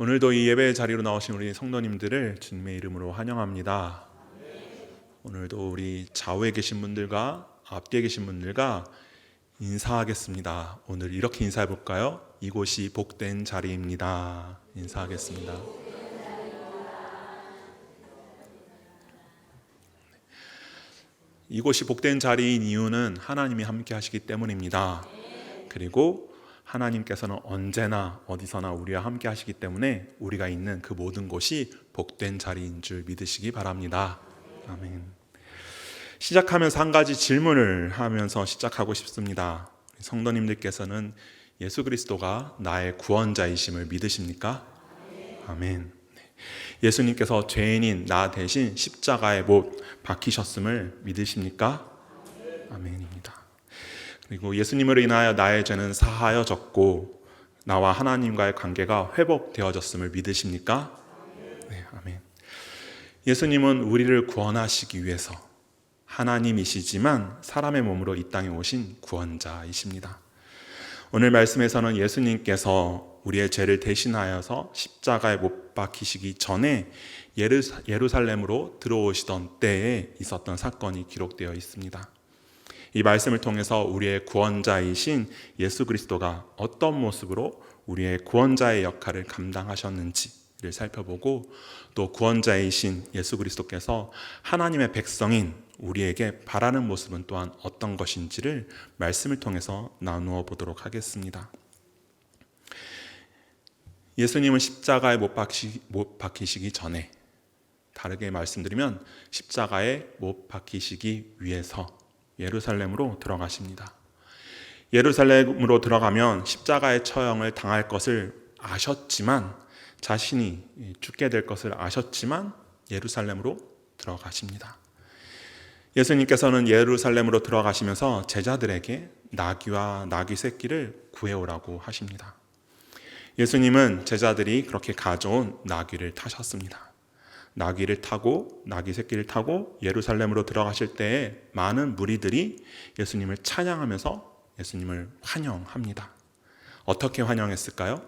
오늘도 이 예배 자리로 나오신 우리 성도님들을 주님의 이름으로 환영합니다. 오늘도 우리 좌우에 계신 분들과 앞뒤에 계신 분들과 인사하겠습니다. 오늘 이렇게 인사해 볼까요? 이곳이 복된 자리입니다. 인사하겠습니다. 이곳이 복된 자리인 이유는 하나님이 함께 하시기 때문입니다. 그리고 하나님께서는 언제나 어디서나 우리와 함께 하시기 때문에 우리가 있는 그 모든 곳이 복된 자리인 줄 믿으시기 바랍니다. 아멘. 시작하면서 한 가지 질문을 하면서 시작하고 싶습니다. 성도님들께서는 예수 그리스도가 나의 구원자이심을 믿으십니까? 아멘. 예수님께서 죄인인 나 대신 십자가에 못 박히셨음을 믿으십니까? 아멘입니다. 그리고 예수님으로 인하여 나의 죄는 사하여졌고 나와 하나님과의 관계가 회복되어졌음을 믿으십니까? 네, 아멘. 예수님은 우리를 구원하시기 위해서 하나님이시지만 사람의 몸으로 이 땅에 오신 구원자이십니다. 오늘 말씀에서는 예수님께서 우리의 죄를 대신하여서 십자가에 못 박히시기 전에 예루살렘으로 들어오시던 때에 있었던 사건이 기록되어 있습니다. 이 말씀을 통해서 우리의 구원자이신 예수 그리스도가 어떤 모습으로 우리의 구원자의 역할을 감당하셨는지를 살펴보고 또 구원자이신 예수 그리스도께서 하나님의 백성인 우리에게 바라는 모습은 또한 어떤 것인지를 말씀을 통해서 나누어 보도록 하겠습니다. 예수님은 십자가에 못 박히시기 전에, 다르게 말씀드리면 십자가에 못 박히시기 위해서 예루살렘으로 들어가십니다. 예루살렘으로 들어가면 십자가의 처형을 당할 것을 아셨지만, 자신이 죽게 될 것을 아셨지만 예루살렘으로 들어가십니다. 예수님께서는 예루살렘으로 들어가시면서 제자들에게 나귀와 나귀 새끼를 구해오라고 하십니다. 예수님은 제자들이 그렇게 가져온 나귀를 타셨습니다. 나귀를 타고 나귀 새끼를 타고 예루살렘으로 들어가실 때에 많은 무리들이 예수님을 찬양하면서 예수님을 환영합니다. 어떻게 환영했을까요?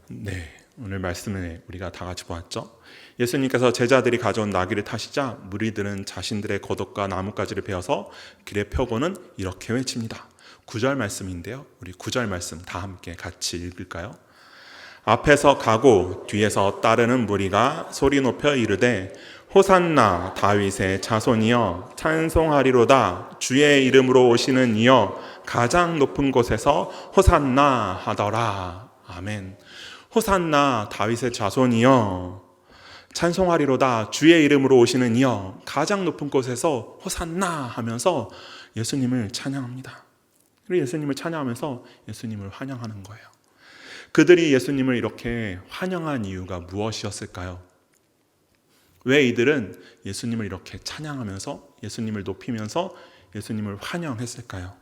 네, 오늘 말씀에 우리가 다 같이 보았죠. 예수님께서 제자들이 가져온 나귀를 타시자 무리들은 자신들의 겉옷과 나뭇가지를 베어서 길에 펴고는 이렇게 외칩니다. 9절 말씀인데요, 우리 9절 말씀 다 함께 같이 읽을까요? 앞에서 가고 뒤에서 따르는 무리가 소리 높여 이르되 호산나 다윗의 자손이여 찬송하리로다. 주의 이름으로 오시는 이여 가장 높은 곳에서 호산나 하더라. 아멘. 호산나 다윗의 자손이여 찬송하리로다. 주의 이름으로 오시는 이여 가장 높은 곳에서 호산나 하면서 예수님을 찬양합니다. 그리고 예수님을 찬양하면서 예수님을 환영하는 거예요. 그들이 예수님을 이렇게 환영한 이유가 무엇이었을까요? 왜 이들은 예수님을 이렇게 찬양하면서 예수님을 높이면서 예수님을 환영했을까요?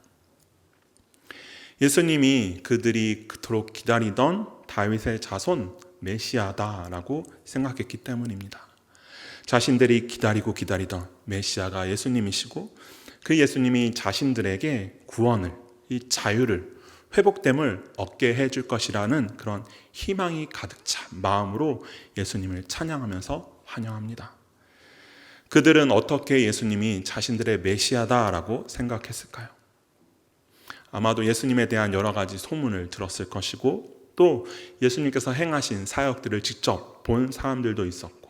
예수님이 그들이 그토록 기다리던 다윗의 자손 메시아다라고 생각했기 때문입니다. 자신들이 기다리던 메시아가 예수님이시고 그 예수님이 자신들에게 구원을, 이 자유를, 회복됨을 얻게 해줄 것이라는 그런 희망이 가득 찬 마음으로 예수님을 찬양하면서 환영합니다. 그들은 어떻게 예수님이 자신들의 메시아다라고 생각했을까요? 아마도 예수님에 대한 여러 가지 소문을 들었을 것이고 또 예수님께서 행하신 사역들을 직접 본 사람들도 있었고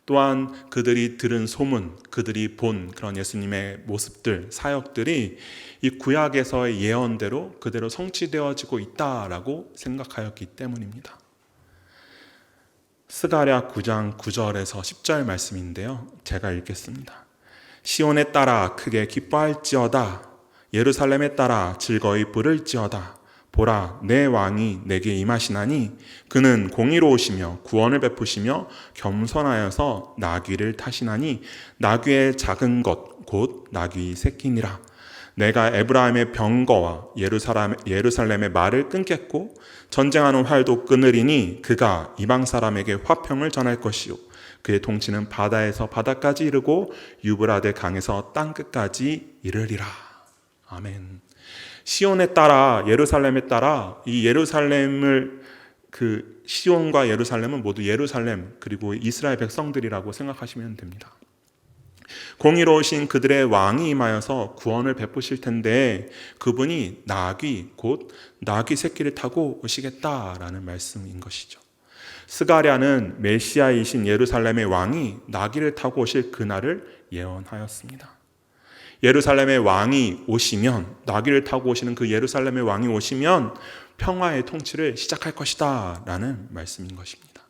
또한 그들이 들은 소문, 그들이 본 그런 예수님의 모습들, 사역들이 이 구약에서의 예언대로 그대로 성취되어지고 있다라고 생각하였기 때문입니다. 스가랴 9장 9절에서 10절 말씀인데요, 제가 읽겠습니다. 시온에 따라 크게 기뻐할지어다. 예루살렘에 따라 즐거이 부를지어다. 보라, 내 왕이 내게 임하시나니 그는 공의로우시며 구원을 베푸시며 겸손하여서 나귀를 타시나니 나귀의 작은 것 곧 나귀 새끼니라. 내가 에브라임의 병거와 예루살렘의 말을 끊겠고 전쟁하는 활도 끊으리니 그가 이방 사람에게 화평을 전할 것이요 그의 통치는 바다에서 바다까지 이르고 유브라데 강에서 땅끝까지 이르리라. 아멘. 시온에 따라, 예루살렘에 따라 이 예루살렘을 그 시온과 예루살렘은 모두 예루살렘 그리고 이스라엘 백성들이라고 생각하시면 됩니다. 공의로우신 그들의 왕이 임하여서 구원을 베푸실 텐데 그분이 곧 나귀 새끼를 타고 오시겠다라는 말씀인 것이죠. 스가랴는 메시아이신 예루살렘의 왕이 나귀를 타고 오실 그날을 예언하였습니다. 예루살렘의 왕이 오시면, 나귀를 타고 오시는 그 예루살렘의 왕이 오시면 평화의 통치를 시작할 것이다 라는 말씀인 것입니다.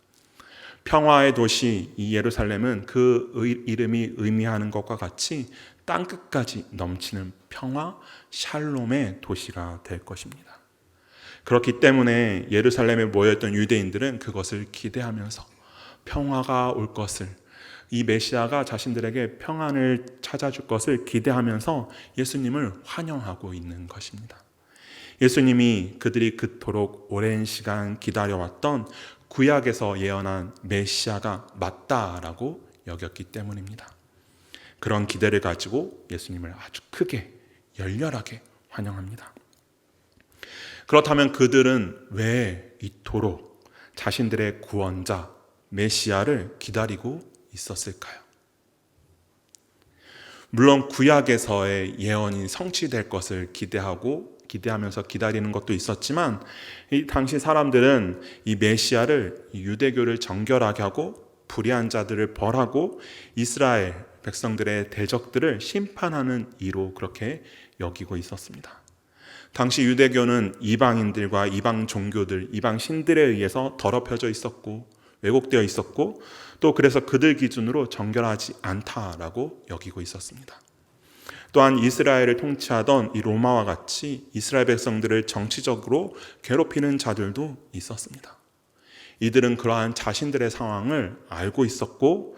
평화의 도시 이 예루살렘은 그 이름이 의미하는 것과 같이 땅끝까지 넘치는 평화, 샬롬의 도시가 될 것입니다. 그렇기 때문에 예루살렘에 모여있던 유대인들은 그것을 기대하면서 평화가 올 것을, 이 메시아가 자신들에게 평안을 찾아줄 것을 기대하면서 예수님을 환영하고 있는 것입니다. 예수님이 그들이 그토록 오랜 시간 기다려왔던 구약에서 예언한 메시아가 맞다라고 여겼기 때문입니다. 그런 기대를 가지고 예수님을 아주 크게 열렬하게 환영합니다. 그렇다면 그들은 왜 이토록 자신들의 구원자 메시아를 기다리고 있었을까요? 물론 구약에서의 예언이 성취될 것을 기대하면서 기다리는 것도 있었지만 이 당시 사람들은 이 메시아를 유대교를 정결하게 하고 불의한 자들을 벌하고 이스라엘 백성들의 대적들을 심판하는 이로 그렇게 여기고 있었습니다. 당시 유대교는 이방인들과 이방 종교들, 이방 신들에 의해서 더럽혀져 있었고 왜곡되어 있었고 또 그래서 그들 기준으로 정결하지 않다라고 여기고 있었습니다. 또한 이스라엘을 통치하던 이 로마와 같이 이스라엘 백성들을 정치적으로 괴롭히는 자들도 있었습니다. 이들은 그러한 자신들의 상황을 알고 있었고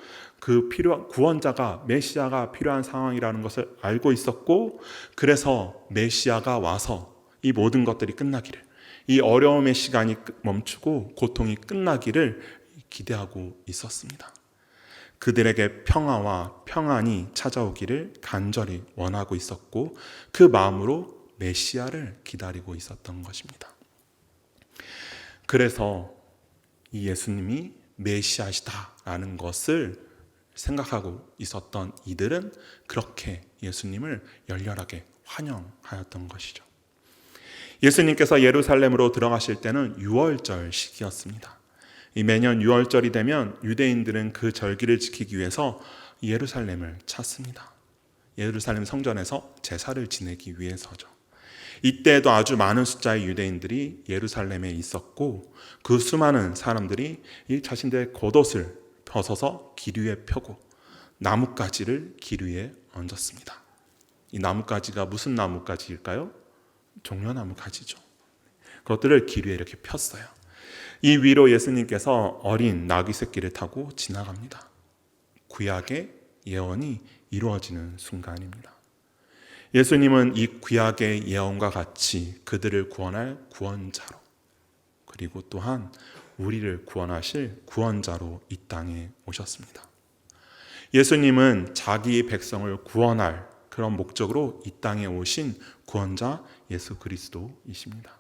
구원자가 메시아가 필요한 상황이라는 것을 알고 있었고 그래서 메시아가 와서 이 모든 것들이 끝나기를, 이 어려움의 시간이 멈추고 고통이 끝나기를 기대하고 있었습니다. 그들에게 평화와 평안이 찾아오기를 간절히 원하고 있었고 그 마음으로 메시아를 기다리고 있었던 것입니다. 그래서 이 예수님이 메시아시다라는 것을 생각하고 있었던 이들은 그렇게 예수님을 열렬하게 환영하였던 것이죠. 예수님께서 예루살렘으로 들어가실 때는 유월절 시기였습니다. 매년 6월절이 되면 유대인들은 그 절기를 지키기 위해서 예루살렘을 찾습니다. 예루살렘 성전에서 제사를 지내기 위해서죠. 이때에도 아주 많은 숫자의 유대인들이 예루살렘에 있었고 그 수많은 사람들이 이 자신들의 겉옷을 벗어서 길 위에 펴고 나뭇가지를 길 위에 얹었습니다. 이 나뭇가지가 무슨 나뭇가지일까요? 종려나무 가지죠. 그것들을 길 위에 이렇게 폈어요. 이 위로 예수님께서 어린 나귀 새끼를 타고 지나갑니다. 구약의 예언이 이루어지는 순간입니다. 예수님은 이 구약의 예언과 같이 그들을 구원할 구원자로 그리고 또한 우리를 구원하실 구원자로 이 땅에 오셨습니다. 예수님은 자기 백성을 구원할 그런 목적으로 이 땅에 오신 구원자 예수 그리스도이십니다.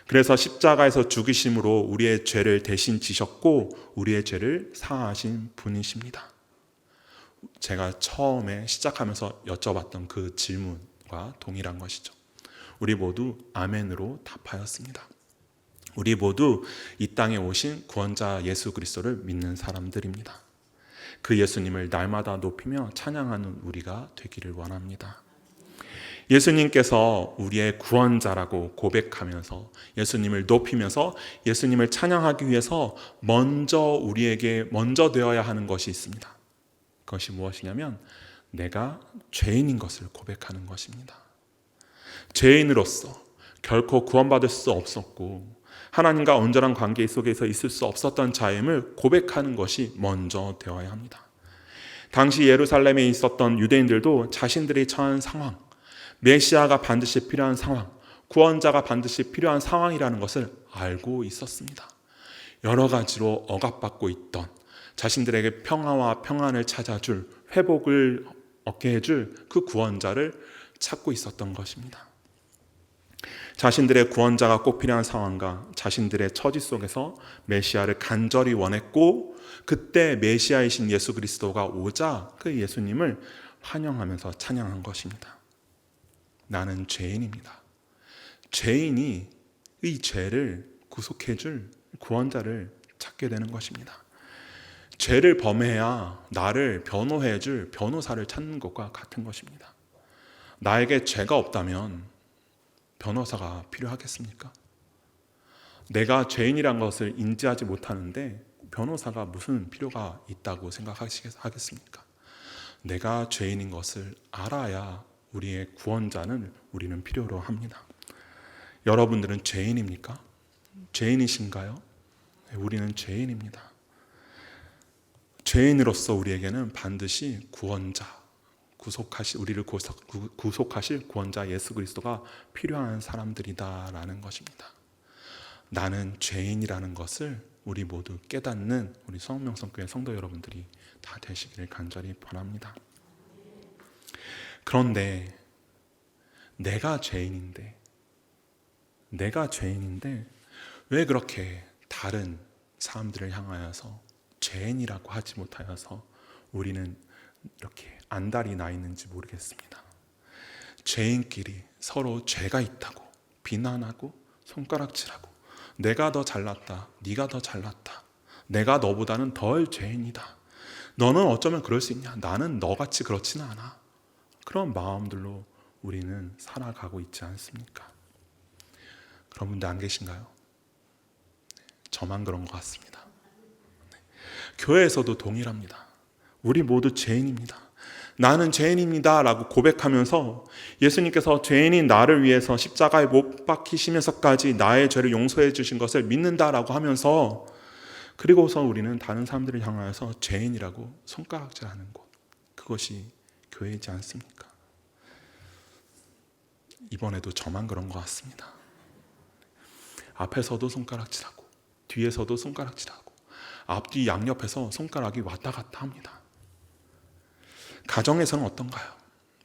그래서 십자가에서 죽으심으로 우리의 죄를 대신 지셨고 우리의 죄를 사하신 분이십니다. 제가 처음에 시작하면서 여쭤봤던 그 질문과 동일한 것이죠. 우리 모두 아멘으로 답하였습니다. 우리 모두 이 땅에 오신 구원자 예수 그리스도를 믿는 사람들입니다. 그 예수님을 날마다 높이며 찬양하는 우리가 되기를 원합니다. 예수님께서 우리의 구원자라고 고백하면서 예수님을 높이면서 예수님을 찬양하기 위해서 우리에게 먼저 되어야 하는 것이 있습니다. 그것이 무엇이냐면 내가 죄인인 것을 고백하는 것입니다. 죄인으로서 결코 구원받을 수 없었고 하나님과 온전한 관계 속에서 있을 수 없었던 자임을 고백하는 것이 먼저 되어야 합니다. 당시 예루살렘에 있었던 유대인들도 자신들이 처한 상황, 메시아가 반드시 필요한 상황, 구원자가 반드시 필요한 상황이라는 것을 알고 있었습니다. 여러 가지로 억압받고 있던 자신들에게 평화와 평안을 찾아줄, 회복을 얻게 해줄 그 구원자를 찾고 있었던 것입니다. 자신들의 구원자가 꼭 필요한 상황과 자신들의 처지 속에서 메시아를 간절히 원했고, 그때 메시아이신 예수 그리스도가 오자 그 예수님을 환영하면서 찬양한 것입니다. 나는 죄인입니다. 죄인이 이 죄를 구속해줄 구원자를 찾게 되는 것입니다. 죄를 범해야 나를 변호해줄 변호사를 찾는 것과 같은 것입니다. 나에게 죄가 없다면 변호사가 필요하겠습니까? 내가 죄인이란 것을 인지하지 못하는데 변호사가 무슨 필요가 있다고 생각하겠습니까? 내가 죄인인 것을 알아야 우리의 구원자는 우리는 필요로 합니다. 여러분들은 죄인입니까? 죄인이신가요? 우리는 죄인입니다. 죄인으로서 우리에게는 반드시 구원자, 우리를 구속하실 구원자 예수 그리스도가 필요한 사람들이다라는 것입니다. 나는 죄인이라는 것을 우리 모두 깨닫는 우리 성명성교회 성도 여러분들이 다 되시기를 간절히 바랍니다. 그런데 내가 죄인인데 왜 그렇게 다른 사람들을 향하여서 죄인이라고 하지 못하여서 우리는 이렇게 안달이 나 있는지 모르겠습니다. 죄인끼리 서로 죄가 있다고 비난하고 손가락질하고, 내가 더 잘났다, 네가 더 잘났다, 내가 너보다는 덜 죄인이다, 너는 어쩌면 그럴 수 있냐, 나는 너같이 그렇지는 않아, 그런 마음들로 우리는 살아가고 있지 않습니까? 그런 분들 안 계신가요? 저만 그런 것 같습니다. 교회에서도 동일합니다. 우리 모두 죄인입니다. 나는 죄인입니다 라고 고백하면서 예수님께서 죄인인 나를 위해서 십자가에 못 박히시면서까지 나의 죄를 용서해 주신 것을 믿는다라고 하면서, 그리고서 우리는 다른 사람들을 향하여서 죄인이라고 손가락질하는 곳, 그것이 교회이지 않습니까? 이번에도 저만 그런 것 같습니다. 앞에서도 손가락질하고 뒤에서도 손가락질하고 앞뒤 양옆에서 손가락이 왔다 갔다 합니다. 가정에서는 어떤가요?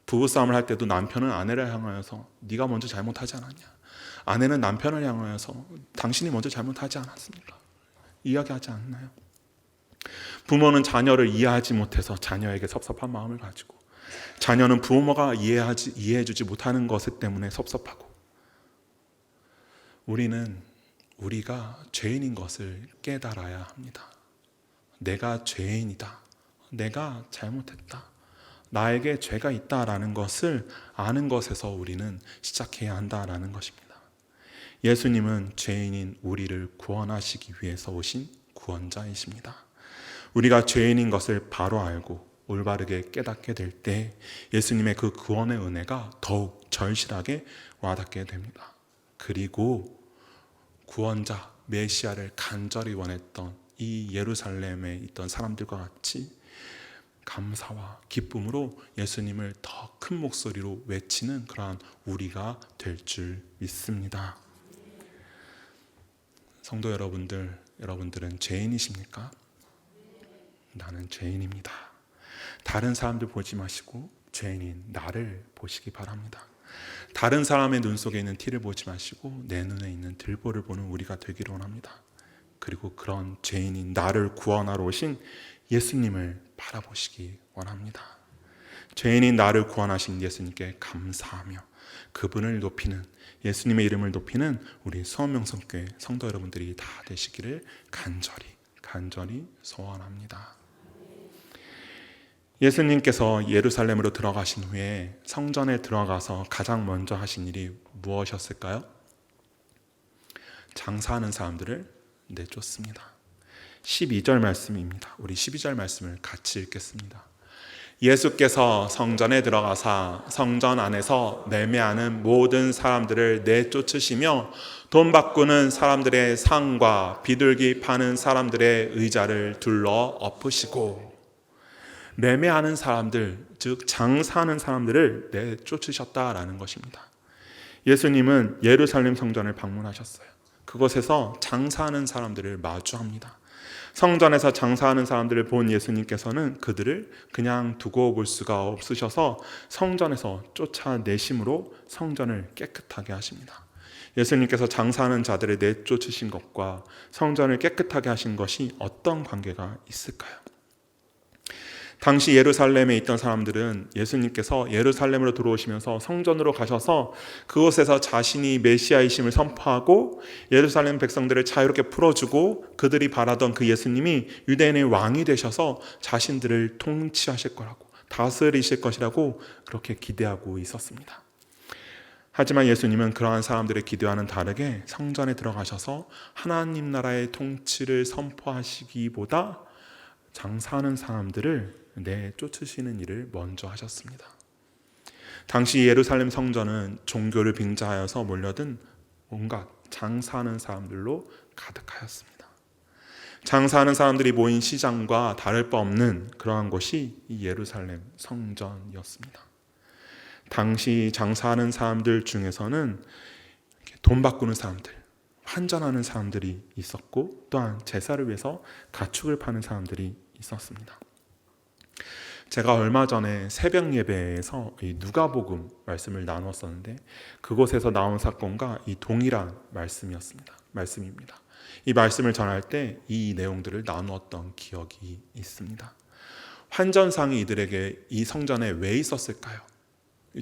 부부싸움을 할 때도 남편은 아내를 향하여서 네가 먼저 잘못하지 않았냐, 아내는 남편을 향하여서 당신이 먼저 잘못하지 않았습니까? 이야기하지 않나요? 부모는 자녀를 이해하지 못해서 자녀에게 섭섭한 마음을 가지고, 자녀는 부모가 이해해주지 못하는 것 때문에 섭섭하고, 우리가 죄인인 것을 깨달아야 합니다. 내가 죄인이다, 내가 잘못했다, 나에게 죄가 있다라는 것을 아는 것에서 우리는 시작해야 한다라는 것입니다. 예수님은 죄인인 우리를 구원하시기 위해서 오신 구원자이십니다. 우리가 죄인인 것을 바로 알고 올바르게 깨닫게 될 때 예수님의 그 구원의 은혜가 더욱 절실하게 와닿게 됩니다. 그리고 구원자 메시아를 간절히 원했던 이 예루살렘에 있던 사람들과 같이 감사와 기쁨으로 예수님을 더 큰 목소리로 외치는 그러한 우리가 될 줄 믿습니다. 성도 여러분들은 죄인이십니까? 나는 죄인입니다. 다른 사람들 보지 마시고 죄인인 나를 보시기 바랍니다. 다른 사람의 눈 속에 있는 티를 보지 마시고 내 눈에 있는 들보를 보는 우리가 되기를 원합니다. 그리고 그런 죄인인 나를 구원하러 오신 예수님을 바라보시기 원합니다. 죄인인 나를 구원하신 예수님께 감사하며 그분을 높이는, 예수님의 이름을 높이는 우리 수원명성교회 성도 여러분들이 다 되시기를 간절히 소원합니다. 예수님께서 예루살렘으로 들어가신 후에 성전에 들어가서 가장 먼저 하신 일이 무엇이었을까요? 장사하는 사람들을 내쫓습니다. 12절 말씀입니다. 우리 12절 말씀을 같이 읽겠습니다. 예수께서 성전에 들어가사 성전 안에서 매매하는 모든 사람들을 내쫓으시며 돈 바꾸는 사람들의 상과 비둘기 파는 사람들의 의자를 둘러 엎으시고, 매매하는 사람들, 즉 장사하는 사람들을 내쫓으셨다라는 것입니다. 예수님은 예루살렘 성전을 방문하셨어요. 그곳에서 장사하는 사람들을 마주합니다. 성전에서 장사하는 사람들을 본 예수님께서는 그들을 그냥 두고 볼 수가 없으셔서 성전에서 쫓아내심으로 성전을 깨끗하게 하십니다. 예수님께서 장사하는 자들을 내쫓으신 것과 성전을 깨끗하게 하신 것이 어떤 관계가 있을까요? 당시 예루살렘에 있던 사람들은 예수님께서 예루살렘으로 들어오시면서 성전으로 가셔서 그곳에서 자신이 메시아이심을 선포하고 예루살렘 백성들을 자유롭게 풀어주고 그들이 바라던 그 예수님이 유대인의 왕이 되셔서 자신들을 통치하실 거라고, 다스리실 것이라고 그렇게 기대하고 있었습니다. 하지만 예수님은 그러한 사람들의 기대와는 다르게 성전에 들어가셔서 하나님 나라의 통치를 선포하시기보다 장사하는 사람들을 내쫓으시는 일을 먼저 하셨습니다. 당시 예루살렘 성전은 종교를 빙자하여서 몰려든 온갖 장사하는 사람들로 가득하였습니다. 장사하는 사람들이 모인 시장과 다를 바 없는 그러한 곳이 이 예루살렘 성전이었습니다. 당시 장사하는 사람들 중에서는 돈 바꾸는 사람들, 환전하는 사람들이 있었고, 또한 제사를 위해서 가축을 파는 사람들이 있었습니다. 제가 얼마 전에 새벽 예배에서 이 누가복음 말씀을 나누었었는데, 그곳에서 나온 사건과 이 동일한 말씀입니다. 이 말씀을 전할 때 이 내용들을 나누었던 기억이 있습니다. 환전상이 이들에게 이 성전에 왜 있었을까요?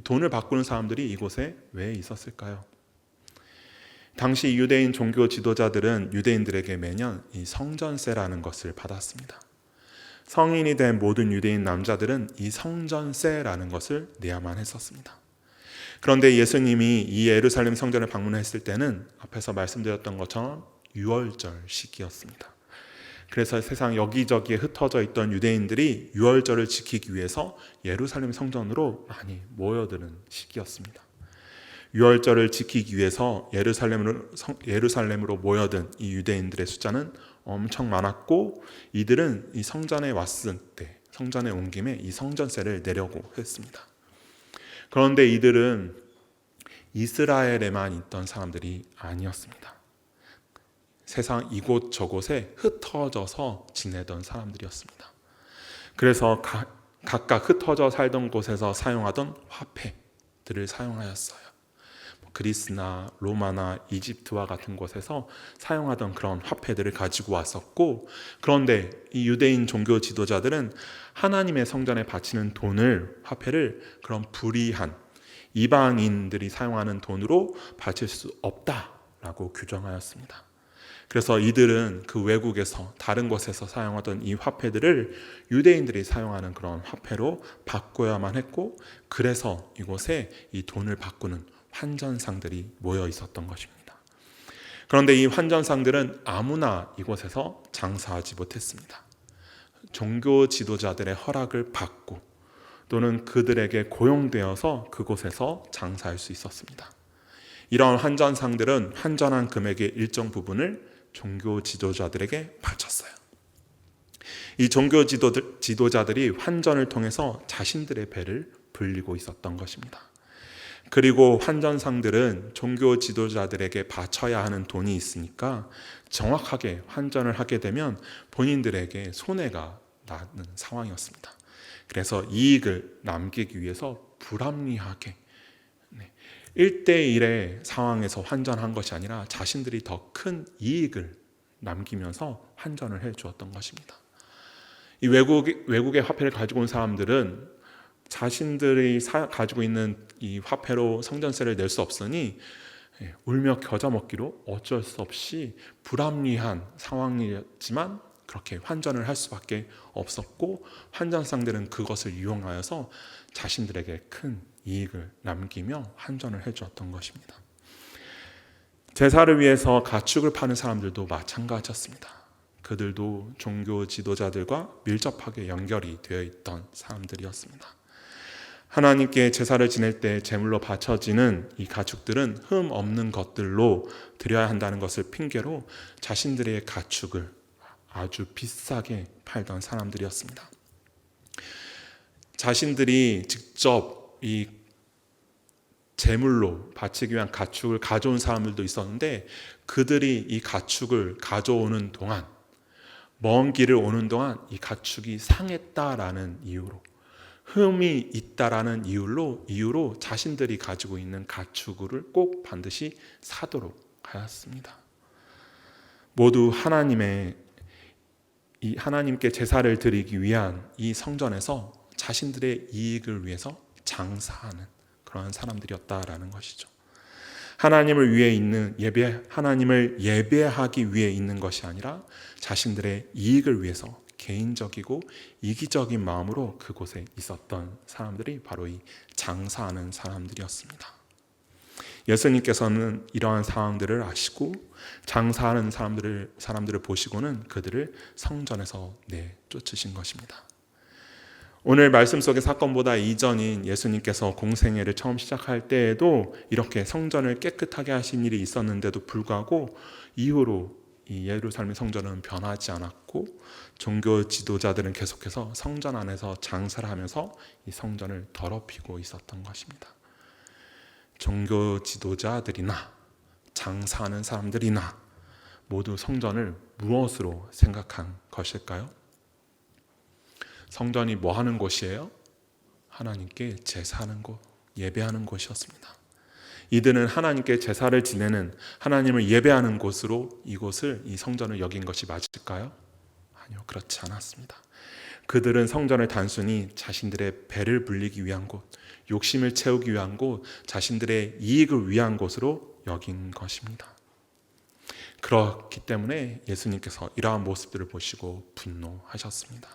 돈을 바꾸는 사람들이 이곳에 왜 있었을까요? 당시 유대인 종교 지도자들은 유대인들에게 매년 이 성전세라는 것을 받았습니다. 성인이 된 모든 유대인 남자들은 이 성전세라는 것을 내야만 했었습니다. 그런데 예수님이 이 예루살렘 성전을 방문했을 때는 앞에서 말씀드렸던 것처럼 유월절 시기였습니다. 그래서 세상 여기저기에 흩어져 있던 유대인들이 유월절을 지키기 위해서 예루살렘 성전으로 많이 모여드는 시기였습니다. 유월절을 지키기 위해서 예루살렘으로 모여든 이 유대인들의 숫자는 엄청 많았고, 이들은 이 성전에 왔을 때, 성전에 온 김에 이 성전세를 내려고 했습니다. 그런데 이들은 이스라엘에만 있던 사람들이 아니었습니다. 세상 이곳저곳에 흩어져서 지내던 사람들이었습니다. 그래서 각각 흩어져 살던 곳에서 사용하던 화폐들을 사용하였어요. 그리스나 로마나 이집트와 같은 곳에서 사용하던 그런 화폐들을 가지고 왔었고, 그런데 이 유대인 종교 지도자들은 하나님의 성전에 바치는 돈을, 화폐를 그런 불의한 이방인들이 사용하는 돈으로 바칠 수 없다라고 규정하였습니다. 그래서 이들은 그 외국에서 다른 곳에서 사용하던 이 화폐들을 유대인들이 사용하는 그런 화폐로 바꿔야만 했고, 그래서 이곳에 이 돈을 바꾸는 환전상들이 모여 있었던 것입니다. 그런데 이 환전상들은 아무나 이곳에서 장사하지 못했습니다. 종교 지도자들의 허락을 받고 또는 그들에게 고용되어서 그곳에서 장사할 수 있었습니다. 이런 환전상들은 환전한 금액의 일정 부분을 종교 지도자들에게 바쳤어요. 이 종교 지도자들이 환전을 통해서 자신들의 배를 불리고 있었던 것입니다. 그리고 환전상들은 종교 지도자들에게 바쳐야 하는 돈이 있으니까 정확하게 환전을 하게 되면 본인들에게 손해가 나는 상황이었습니다. 그래서 이익을 남기기 위해서 불합리하게 1대1의 상황에서 환전한 것이 아니라 자신들이 더 큰 이익을 남기면서 환전을 해 주었던 것입니다. 이 외국의 화폐를 가지고 온 사람들은 자신들이 가지고 있는 이 화폐로 성전세를 낼 수 없으니 울며 겨자 먹기로 어쩔 수 없이 불합리한 상황이었지만 그렇게 환전을 할 수밖에 없었고, 환전상들은 그것을 이용하여서 자신들에게 큰 이익을 남기며 환전을 해주었던 것입니다. 제사를 위해서 가축을 파는 사람들도 마찬가지였습니다. 그들도 종교 지도자들과 밀접하게 연결이 되어 있던 사람들이었습니다. 하나님께 제사를 지낼 때 제물로 바쳐지는 이 가축들은 흠 없는 것들로 드려야 한다는 것을 핑계로 자신들의 가축을 아주 비싸게 팔던 사람들이었습니다. 자신들이 직접 이 제물로 바치기 위한 가축을 가져온 사람들도 있었는데, 그들이 이 가축을 가져오는 동안, 먼 길을 오는 동안 이 가축이 상했다라는 이유로 흠이 있다라는 이유로 자신들이 가지고 있는 가축을 꼭 반드시 사도록 하였습니다. 모두 하나님께 제사를 드리기 위한 이 성전에서 자신들의 이익을 위해서 장사하는 그러한 사람들이었다라는 것이죠. 하나님을 예배하기 위해 있는 것이 아니라 자신들의 이익을 위해서 개인적이고 이기적인 마음으로 그곳에 있었던 사람들이 바로 이 장사하는 사람들이었습니다. 예수님께서는 이러한 상황들을 아시고 장사하는 사람들을 보시고는 그들을 성전에서 내쫓으신 것입니다. 오늘 말씀 속의 사건보다 이전인 예수님께서 공생애를 처음 시작할 때에도 이렇게 성전을 깨끗하게 하신 일이 있었는데도 불구하고 이후로 이 예루살렘 성전은 변하지 않았고 종교 지도자들은 계속해서 성전 안에서 장사를 하면서 이 성전을 더럽히고 있었던 것입니다. 종교 지도자들이나 장사하는 사람들이나 모두 성전을 무엇으로 생각한 것일까요? 성전이 뭐 하는 곳이에요? 하나님께 제사하는 곳, 예배하는 곳이었습니다. 이들은 하나님께 제사를 지내는, 하나님을 예배하는 곳으로 이 성전을 여긴 것이 맞을까요? 아니요, 그렇지 않았습니다. 그들은 성전을 단순히 자신들의 배를 불리기 위한 곳, 욕심을 채우기 위한 곳, 자신들의 이익을 위한 곳으로 여긴 것입니다. 그렇기 때문에 예수님께서 이러한 모습들을 보시고 분노하셨습니다.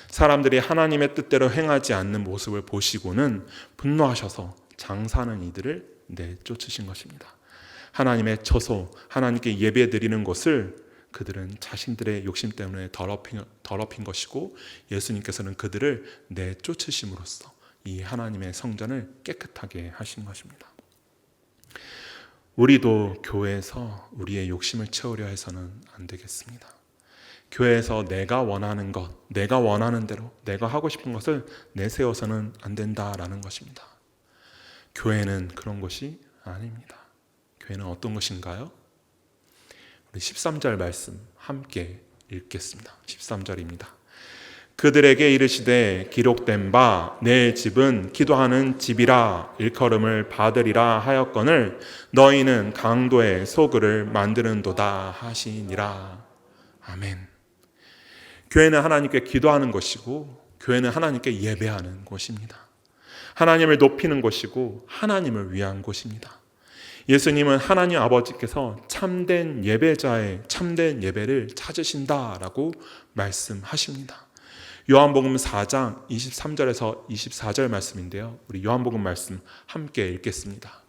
사람들이 하나님의 뜻대로 행하지 않는 모습을 보시고는 분노하셔서 장사하는 이들을 내쫓으신 것입니다. 하나님의 처소, 하나님께 예배 드리는 것을 그들은 자신들의 욕심 때문에 더럽힌 것이고 예수님께서는 그들을 내쫓으심으로써 이 하나님의 성전을 깨끗하게 하신 것입니다. 우리도 교회에서 우리의 욕심을 채우려 해서는 안 되겠습니다. 교회에서 내가 원하는 것, 내가 원하는 대로 내가 하고 싶은 것을 내세워서는 안 된다라는 것입니다. 교회는 그런 것이 아닙니다. 교회는 어떤 것인가요? 우리 13절 말씀 함께 읽겠습니다. 13절입니다. 그들에게 이르시되 기록된 바 내 집은 기도하는 집이라 일컬음을 받으리라 하였거늘 너희는 강도의 소굴을 만드는도다 하시니라. 아멘. 교회는 하나님께 기도하는 것이고 교회는 하나님께 예배하는 곳입니다. 하나님을 높이는 곳이고 하나님을 위한 곳입니다. 예수님은 하나님 아버지께서 참된 예배자의 참된 예배를 찾으신다라고 말씀하십니다. 요한복음 4장 23절에서 24절 말씀인데요. 우리 요한복음 말씀 함께 읽겠습니다.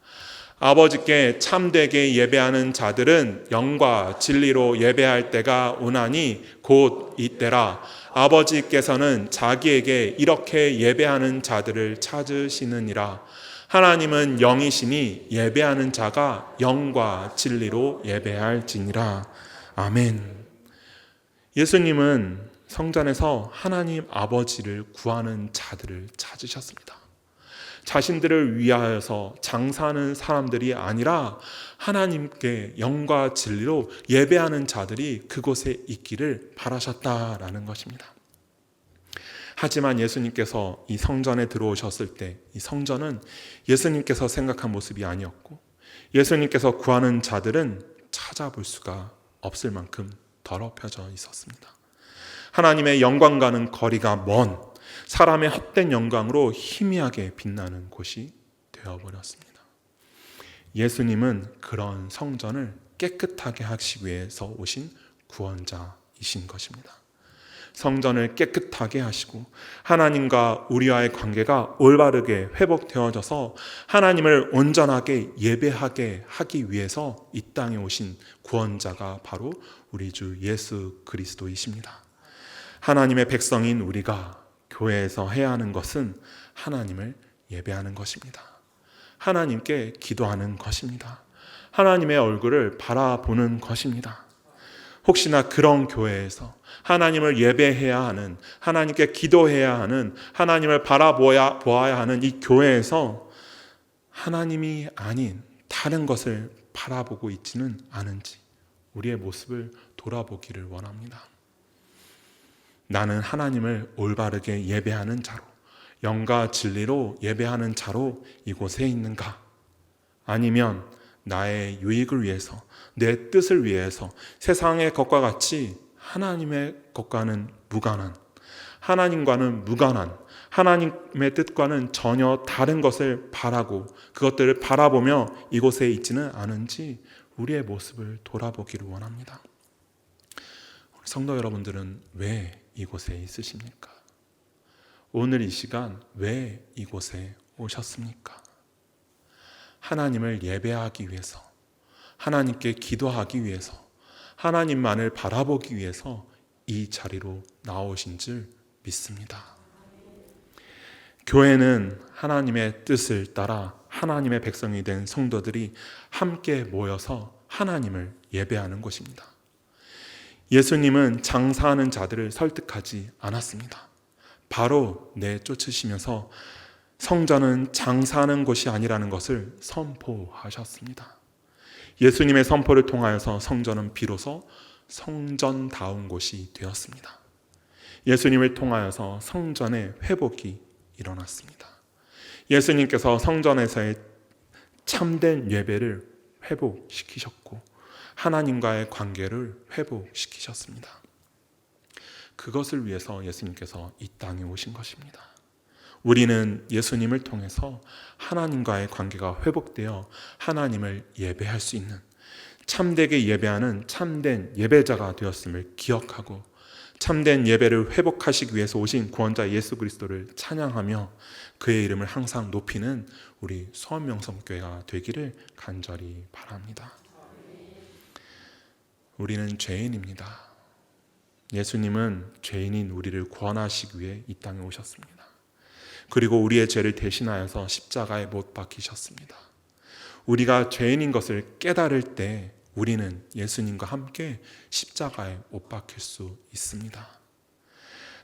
아버지께 참되게 예배하는 자들은 영과 진리로 예배할 때가 오나니 곧 이때라. 아버지께서는 자기에게 이렇게 예배하는 자들을 찾으시느니라. 하나님은 영이시니 예배하는 자가 영과 진리로 예배할지니라. 아멘. 예수님은 성전에서 하나님 아버지를 구하는 자들을 찾으셨습니다. 자신들을 위하여서 장사하는 사람들이 아니라 하나님께 영과 진리로 예배하는 자들이 그곳에 있기를 바라셨다라는 것입니다. 하지만 예수님께서 이 성전에 들어오셨을 때 이 성전은 예수님께서 생각한 모습이 아니었고 예수님께서 구하는 자들은 찾아볼 수가 없을 만큼 더럽혀져 있었습니다. 하나님의 영광과는 거리가 먼 사람의 헛된 영광으로 희미하게 빛나는 곳이 되어버렸습니다. 예수님은 그런 성전을 깨끗하게 하시기 위해서 오신 구원자이신 것입니다. 성전을 깨끗하게 하시고 하나님과 우리와의 관계가 올바르게 회복되어져서 하나님을 온전하게 예배하게 하기 위해서 이 땅에 오신 구원자가 바로 우리 주 예수 그리스도이십니다. 하나님의 백성인 우리가 교회에서 해야 하는 것은 하나님을 예배하는 것입니다. 하나님께 기도하는 것입니다. 하나님의 얼굴을 바라보는 것입니다. 혹시나 그런 교회에서 하나님을 예배해야 하는, 하나님께 기도해야 하는, 하나님을 바라보아야 하는 이 교회에서 하나님이 아닌 다른 것을 바라보고 있지는 않은지 우리의 모습을 돌아보기를 원합니다. 나는 하나님을 올바르게 예배하는 자로, 영과 진리로 예배하는 자로 이곳에 있는가? 아니면 나의 유익을 위해서, 내 뜻을 위해서 세상의 것과 같이 하나님의 것과는 무관한, 하나님과는 무관한, 하나님의 뜻과는 전혀 다른 것을 바라고 그것들을 바라보며 이곳에 있지는 않은지 우리의 모습을 돌아보기를 원합니다. 성도 여러분들은 왜 이곳에 있으십니까? 오늘 이 시간 왜 이곳에 오셨습니까? 하나님을 예배하기 위해서, 하나님께 기도하기 위해서, 하나님만을 바라보기 위해서 이 자리로 나오신 줄 믿습니다. 교회는 하나님의 뜻을 따라 하나님의 백성이 된 성도들이 함께 모여서 하나님을 예배하는 곳입니다. 예수님은 장사하는 자들을 설득하지 않았습니다. 바로 내쫓으시면서 성전은 장사하는 곳이 아니라는 것을 선포하셨습니다. 예수님의 선포를 통하여서 성전은 비로소 성전다운 곳이 되었습니다. 예수님을 통하여서 성전의 회복이 일어났습니다. 예수님께서 성전에서의 참된 예배를 회복시키셨고 하나님과의 관계를 회복시키셨습니다. 그것을 위해서 예수님께서 이 땅에 오신 것입니다. 우리는 예수님을 통해서 하나님과의 관계가 회복되어 하나님을 예배할 수 있는, 참되게 예배하는 참된 예배자가 되었음을 기억하고 참된 예배를 회복하시기 위해서 오신 구원자 예수 그리스도를 찬양하며 그의 이름을 항상 높이는 우리 수원명성교회가 되기를 간절히 바랍니다. 우리는 죄인입니다. 예수님은 죄인인 우리를 구원하시기 위해 이 땅에 오셨습니다. 그리고 우리의 죄를 대신하여서 십자가에 못 박히셨습니다. 우리가 죄인인 것을 깨달을 때 우리는 예수님과 함께 십자가에 못 박힐 수 있습니다.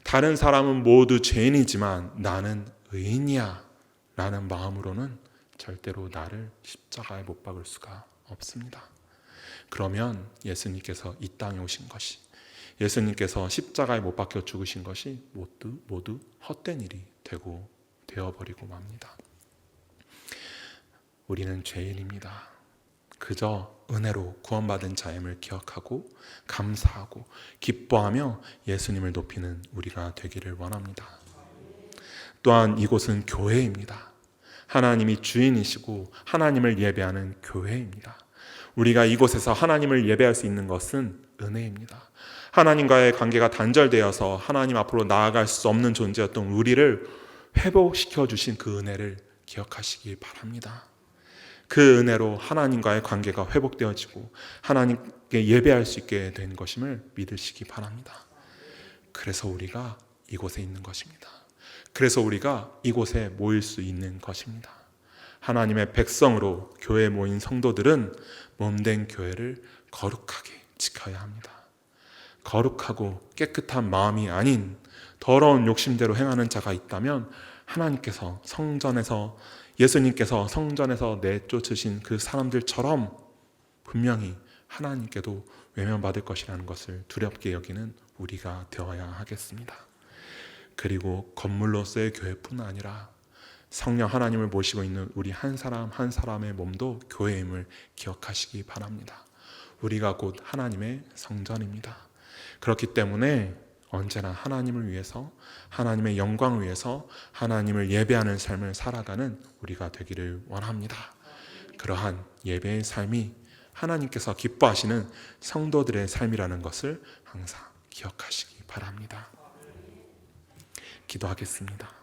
다른 사람은 모두 죄인이지만 나는 의인이야 라는 마음으로는 절대로 나를 십자가에 못 박을 수가 없습니다. 그러면 예수님께서 이 땅에 오신 것이, 예수님께서 십자가에 못 박혀 죽으신 것이 모두 헛된 일이 되어버리고 맙니다. 우리는 죄인입니다. 그저 은혜로 구원받은 자임을 기억하고 감사하고 기뻐하며 예수님을 높이는 우리가 되기를 원합니다. 또한 이곳은 교회입니다. 하나님이 주인이시고 하나님을 예배하는 교회입니다. 우리가 이곳에서 하나님을 예배할 수 있는 것은 은혜입니다. 하나님과의 관계가 단절되어서 하나님 앞으로 나아갈 수 없는 존재였던 우리를 회복시켜 주신 그 은혜를 기억하시기 바랍니다. 그 은혜로 하나님과의 관계가 회복되어지고 하나님께 예배할 수 있게 된 것임을 믿으시기 바랍니다. 그래서 우리가 이곳에 있는 것입니다. 그래서 우리가 이곳에 모일 수 있는 것입니다. 하나님의 백성으로 교회에 모인 성도들은 몸된 교회를 거룩하게 지켜야 합니다. 거룩하고 깨끗한 마음이 아닌 더러운 욕심대로 행하는 자가 있다면 하나님께서 예수님께서 성전에서 내쫓으신 그 사람들처럼 분명히 하나님께도 외면받을 것이라는 것을 두렵게 여기는 우리가 되어야 하겠습니다. 그리고 건물로서의 교회뿐 아니라 성령 하나님을 모시고 있는 우리 한 사람 한 사람의 몸도 교회임을 기억하시기 바랍니다. 우리가 곧 하나님의 성전입니다. 그렇기 때문에 언제나 하나님을 위해서, 하나님의 영광을 위해서 하나님을 예배하는 삶을 살아가는 우리가 되기를 원합니다. 그러한 예배의 삶이 하나님께서 기뻐하시는 성도들의 삶이라는 것을 항상 기억하시기 바랍니다. 기도하겠습니다.